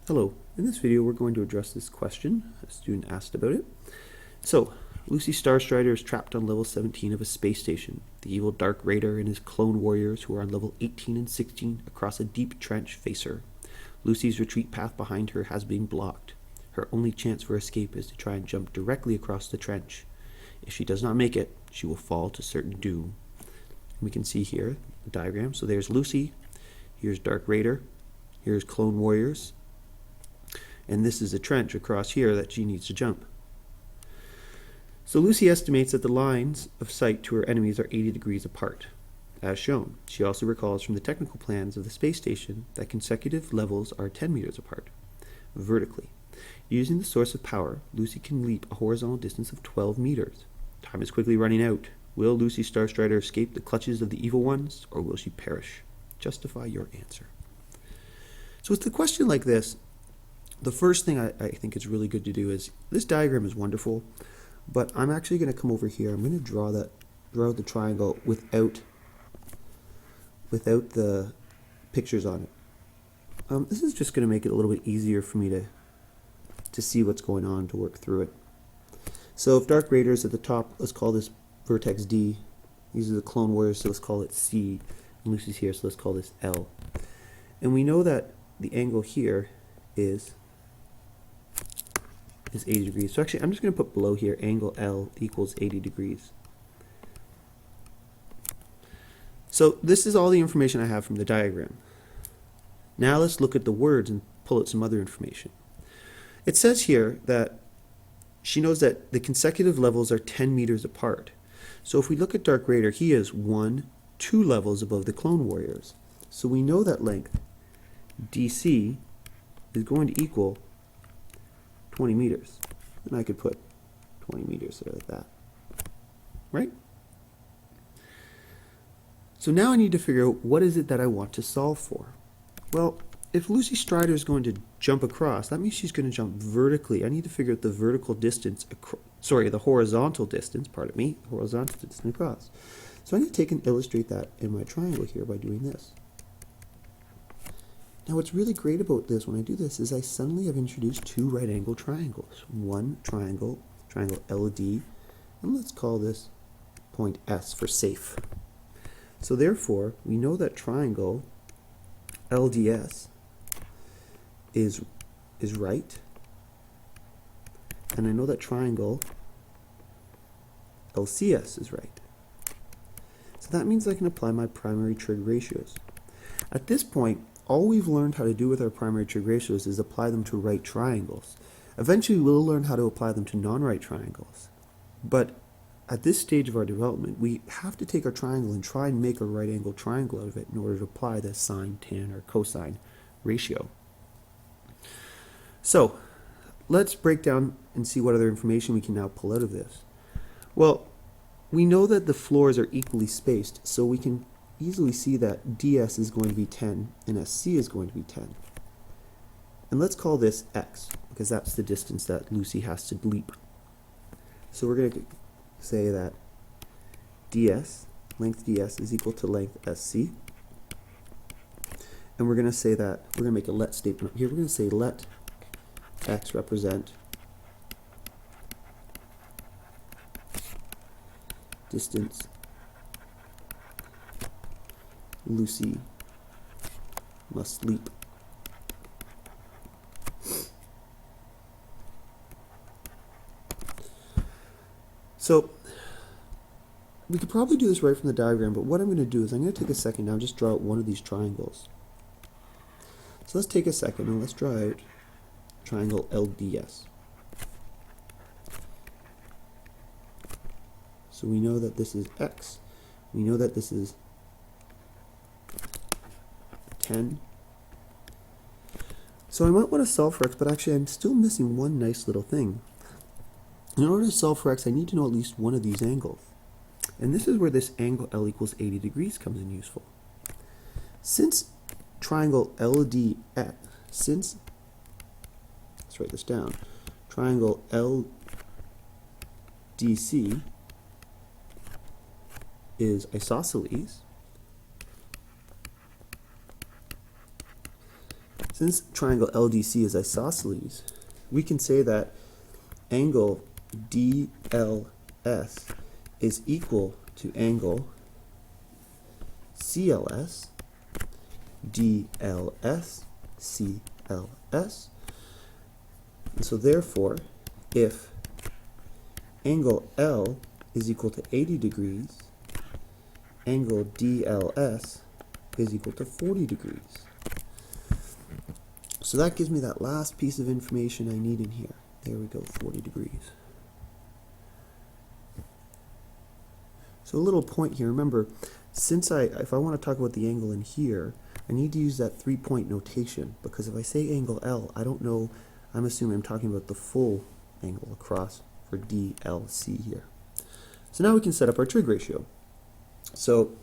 Hello, in this video we're going to address this question. A student asked about it. So, Lucy Starstrider is trapped on level 17 of a space station. The evil Dark Raider and his clone warriors, who are on level 18 and 16 across a deep trench, face her. Lucy's retreat path behind her has been blocked. Her only chance for escape is to try and jump directly across the trench. If she does not make it, she will fall to certain doom. We can see here the diagram. So there's Lucy, here's Dark Raider, here's clone warriors, and this is a trench across here that she needs to jump. So Lucy estimates that the lines of sight to her enemies are 80 degrees apart, as shown. She also recalls from the technical plans of the space station that consecutive levels are 10 meters apart, vertically. Using the source of power, Lucy can leap a horizontal distance of 12 meters. Time is quickly running out. Will Lucy Starstrider escape the clutches of the evil ones, or will she perish? Justify your answer. So with a question like this, the first thing I think is really good to do is, this diagram is wonderful, but I'm actually going to come over here. I'm going to draw out the triangle without the pictures on it. This is just going to make it a little bit easier for me to see what's going on, to work through it. So if Dark Raider is at the top, let's call this vertex D. These are the clone warriors, so let's call it C. And Lucy's here, so let's call this L. And we know that the angle here is 80 degrees. So actually, I'm just going to put below here, angle L equals 80 degrees. So this is all the information I have from the diagram. Now let's look at the words and pull out some other information. It says here that she knows that the consecutive levels are 10 meters apart. So if we look at Dark Raider, he is 2 levels above the clone warriors. So we know that length DC is going to equal 20 meters. And I could put 20 meters there like that. Right? So now I need to figure out what is it that I want to solve for. Well, if Lucy Strider is going to jump across, that means she's going to jump vertically. I need to figure out the vertical distance, the horizontal distance, horizontal distance across. So I need to take and illustrate that in my triangle here by doing this. Now what's really great about this when I do this is I suddenly have introduced 2 right-angle triangles. One triangle LD, and let's call this point S for safe. So therefore, we know that triangle LDS is right, and I know that triangle LCS is right. So that means I can apply my primary trig ratios. At this point, all we've learned how to do with our primary trig ratios is apply them to right triangles. Eventually, we'll learn how to apply them to non-right triangles. But at this stage of our development, we have to take our triangle and try and make a right angle triangle out of it in order to apply the sine, tan, or cosine ratio. So let's break down and see what other information we can now pull out of this. Well, we know that the floors are equally spaced, so we can easily see that DS is going to be 10 and SC is going to be 10. And let's call this X, because that's the distance that Lucy has to leap. So we're going to say that length DS is equal to length SC. And we're going to say that, we're going to make a let statement here. We're going to say let X represent distance Lucy must leap. So we could probably do this right from the diagram, but what I'm going to do is I'm going to take a second now and just draw out one of these triangles. So let's take a second and let's draw out triangle LDS. So we know that this is X. We know that this is 10. So I might want to solve for X, but actually I'm still missing one nice little thing. In order to solve for X, I need to know at least one of these angles. And this is where this angle L equals 80 degrees comes in useful. Since triangle LDX, let's write this down, triangle LDC is isosceles, Since triangle LDC is isosceles, we can say that angle DLS is equal to angle CLS, DLS, CLS. And so therefore, if angle L is equal to 80 degrees, angle DLS is equal to 40 degrees. So that gives me that last piece of information I need in here. There we go, 40 degrees. So a little point here, remember, if I want to talk about the angle in here, I need to use that 3-point notation, because if I say angle L, I don't know, I'm assuming I'm talking about the full angle across for DLC here. So now we can set up our trig ratio. So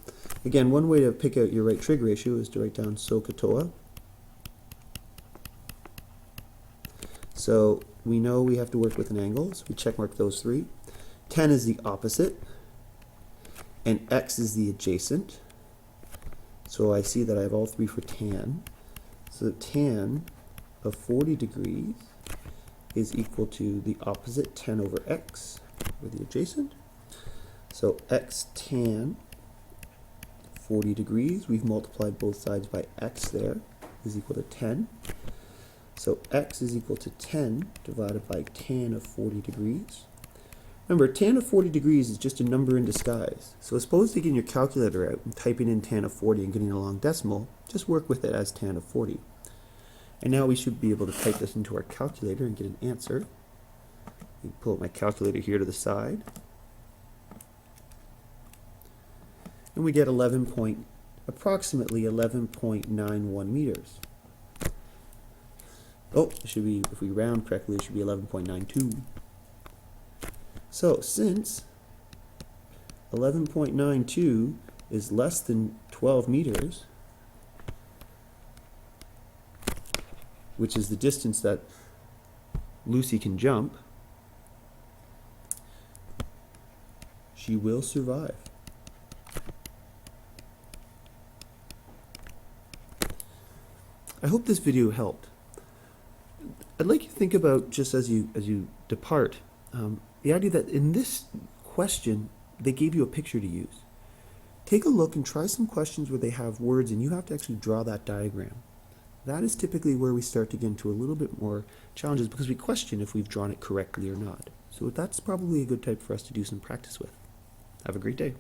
again, one way to pick out your right trig ratio is to write down SOHCAHTOA. So we know we have to work with an angle, so we check mark those three. Tan is the opposite, and x is the adjacent. So I see that I have all three for tan. So tan of 40 degrees is equal to the opposite, 10 over x, or the adjacent. So x tan 40 degrees, we've multiplied both sides by x there, is equal to 10. So x is equal to 10 divided by tan of 40 degrees. Remember, tan of 40 degrees is just a number in disguise. So as opposed to getting your calculator out and typing in tan of 40 and getting a long decimal, just work with it as tan of 40. And now we should be able to type this into our calculator and get an answer. I pull up my calculator here to the side. And we get approximately 11.91 meters. Oh, it should be, if we round correctly, it should be 11.92. So since 11.92 is less than 12 meters, which is the distance that Lucy can jump, she will survive. I hope this video helped. I'd like you to think about, just as you depart, the idea that in this question they gave you a picture to use. Take a look and try some questions where they have words and you have to actually draw that diagram. That is typically where we start to get into a little bit more challenges, because we question if we've drawn it correctly or not. So that's probably a good type for us to do some practice with. Have a great day.